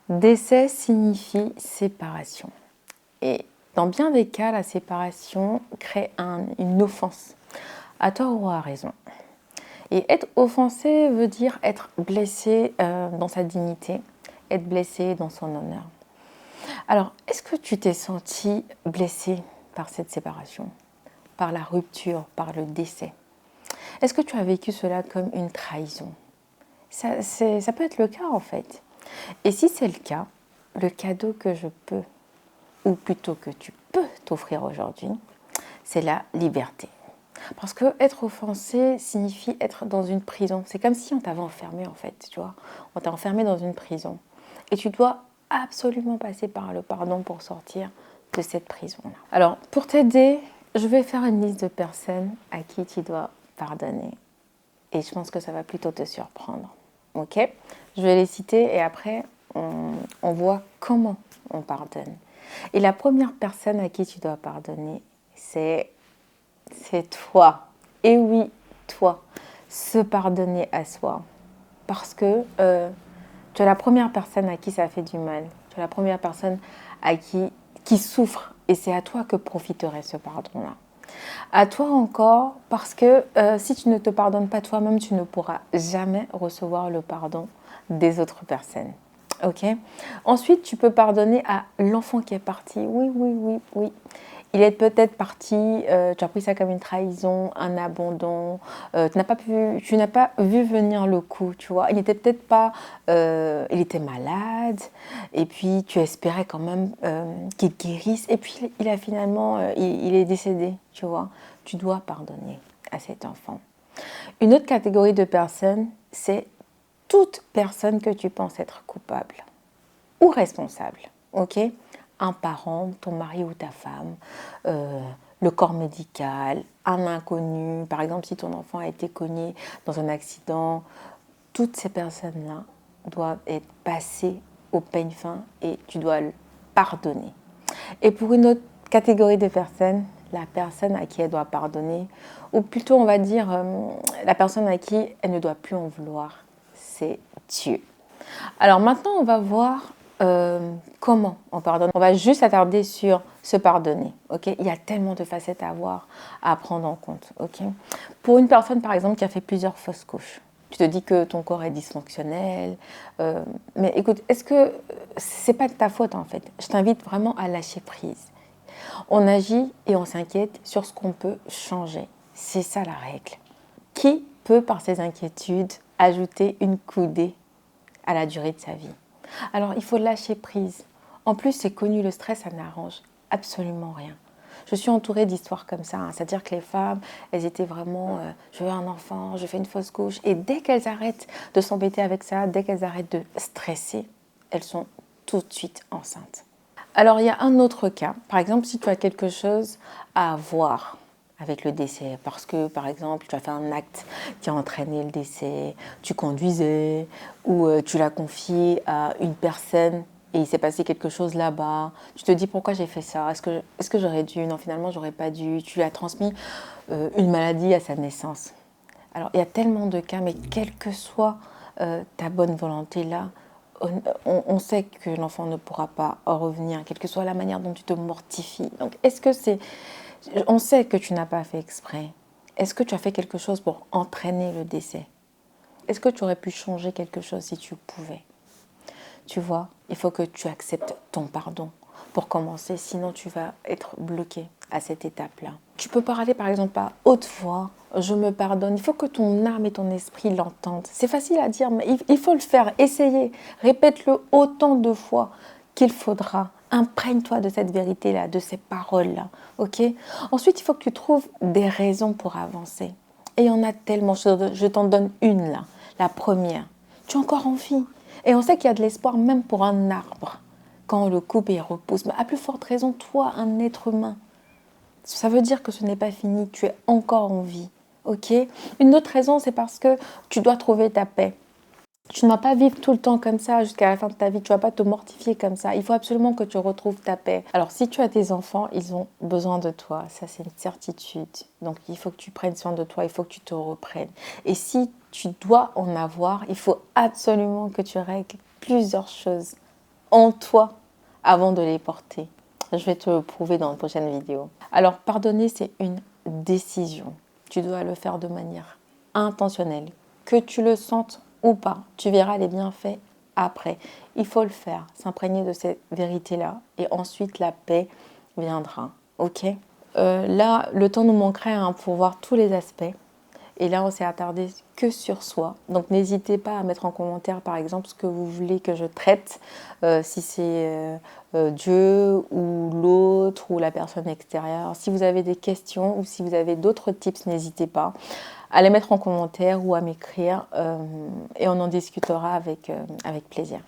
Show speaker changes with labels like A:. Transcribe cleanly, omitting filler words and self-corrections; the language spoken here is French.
A: Décès signifie séparation. Et dans bien des cas, la séparation crée une offense, à tort ou à raison. Et être offensé veut dire être blessé dans sa dignité, être blessé dans son honneur. Alors, est-ce que tu t'es senti blessé par cette séparation, par la rupture, par le décès? Est-ce que tu as vécu cela comme une trahison? Ça peut être le cas en fait. Et si c'est le cas, le cadeau que je peux, ou plutôt que tu peux t'offrir aujourd'hui, c'est la liberté. Parce que être offensé signifie être dans une prison. C'est comme si on t'avait enfermé en fait, tu vois. On t'a enfermé dans une prison. Et tu dois absolument passer par le pardon pour sortir de cette prison-là. Alors, pour t'aider, je vais faire une liste de personnes à qui tu dois pardonner. Et je pense que ça va plutôt te surprendre. Ok? Je vais les citer et après, on voit comment on pardonne. Et la première personne à qui tu dois pardonner, c'est toi. Et oui, toi. Se pardonner à soi. Parce que tu es la première personne à qui ça fait du mal. Tu es la première personne à qui souffre. Et c'est à toi que profiterait ce pardon-là. À toi encore, parce que si tu ne te pardonnes pas toi-même, tu ne pourras jamais recevoir le pardon des autres personnes. Ok? Ensuite, tu peux pardonner à l'enfant qui est parti. Oui, oui, oui, oui. Il est peut-être parti, tu as pris ça comme une trahison, un abandon, tu n'as pas vu venir le coup, tu vois. Il n'était peut-être pas, il était malade, et puis tu espérais quand même qu'il guérisse, et puis il a finalement, il est décédé, tu vois. Tu dois pardonner à cet enfant. Une autre catégorie de personnes, c'est toute personne que tu penses être coupable ou responsable, ok? Un parent, ton mari ou ta femme, le corps médical, un inconnu, par exemple si ton enfant a été cogné dans un accident, toutes ces personnes-là doivent être passées au peigne fin et tu dois le pardonner. Et pour une autre catégorie de personnes, la personne à qui elle doit pardonner, ou plutôt on va dire la personne à qui elle ne doit plus en vouloir, c'est Dieu. Alors maintenant, on va voir comment on pardonne. On va juste s'attarder sur se pardonner. Okay, il y a tellement de facettes à voir, à prendre en compte. Okay, pour une personne, par exemple, qui a fait plusieurs fausses couches, tu te dis que ton corps est dysfonctionnel. Mais écoute, est-ce que c'est pas de ta faute en fait? Je t'invite vraiment à lâcher prise. On agit et on s'inquiète sur ce qu'on peut changer. C'est ça la règle. Qui peut, par ses inquiétudes, ajouter une coudée à la durée de sa vie? Alors, il faut lâcher prise. En plus, c'est connu, le stress, ça n'arrange absolument rien. Je suis entourée d'histoires comme ça, hein. C'est-à-dire que les femmes, elles étaient vraiment, je veux un enfant, je fais une fausse couche. Et dès qu'elles arrêtent de s'embêter avec ça, dès qu'elles arrêtent de stresser, elles sont tout de suite enceintes. Alors, il y a un autre cas. Par exemple, si tu as quelque chose à voir avec le décès, parce que, par exemple, tu as fait un acte qui a entraîné le décès, tu conduisais, ou tu l'as confié à une personne et il s'est passé quelque chose là-bas. Tu te dis pourquoi j'ai fait ça? Est-ce que j'aurais dû? Non, finalement, j'aurais pas dû. Tu lui as transmis une maladie à sa naissance. Alors, il y a tellement de cas, mais quelle que soit ta bonne volonté là, on sait que l'enfant ne pourra pas revenir, quelle que soit la manière dont tu te mortifies. Donc, est-ce que c'est... On sait que tu n'as pas fait exprès. Est-ce que tu as fait quelque chose pour entraîner le décès? Est-ce que tu aurais pu changer quelque chose si tu pouvais? Tu vois, il faut que tu acceptes ton pardon pour commencer, sinon tu vas être bloqué à cette étape-là. Tu peux parler par exemple à haute voix, je me pardonne. Il faut que ton âme et ton esprit l'entendent. C'est facile à dire, mais il faut le faire, essayer. Répète-le autant de fois qu'il faudra. Imprègne-toi de cette vérité-là, de ces paroles-là. Ok? Ensuite, il faut que tu trouves des raisons pour avancer. Et il y en a tellement. Je t'en donne une là. La première. Tu as encore envie. Et on sait qu'il y a de l'espoir même pour un arbre. Quand on le coupe et il repousse. Mais à plus forte raison, toi, un être humain. Ça veut dire que ce n'est pas fini. Tu es encore en vie. Ok? Une autre raison, c'est parce que tu dois trouver ta paix. Tu ne vas pas vivre tout le temps comme ça jusqu'à la fin de ta vie. Tu ne vas pas te mortifier comme ça. Il faut absolument que tu retrouves ta paix. Alors, si tu as tes enfants, ils ont besoin de toi. Ça, c'est une certitude. Donc, il faut que tu prennes soin de toi. Il faut que tu te reprennes. Et si tu dois en avoir, il faut absolument que tu règles plusieurs choses en toi avant de les porter. Je vais te le prouver dans une prochaine vidéo. Alors, pardonner, c'est une décision. Tu dois le faire de manière intentionnelle. Que tu le sentes ou pas, tu verras les bienfaits après. Il faut le faire, s'imprégner de cette vérité-là. Et ensuite, la paix viendra. Ok? Là, le temps nous manquerait pour voir tous les aspects. Et là, on s'est attardé que sur soi. Donc, n'hésitez pas à mettre en commentaire, par exemple, ce que vous voulez que je traite, si c'est Dieu ou l'autre ou la personne extérieure. Si vous avez des questions ou si vous avez d'autres tips, n'hésitez pas à les mettre en commentaire ou à m'écrire et on en discutera avec plaisir.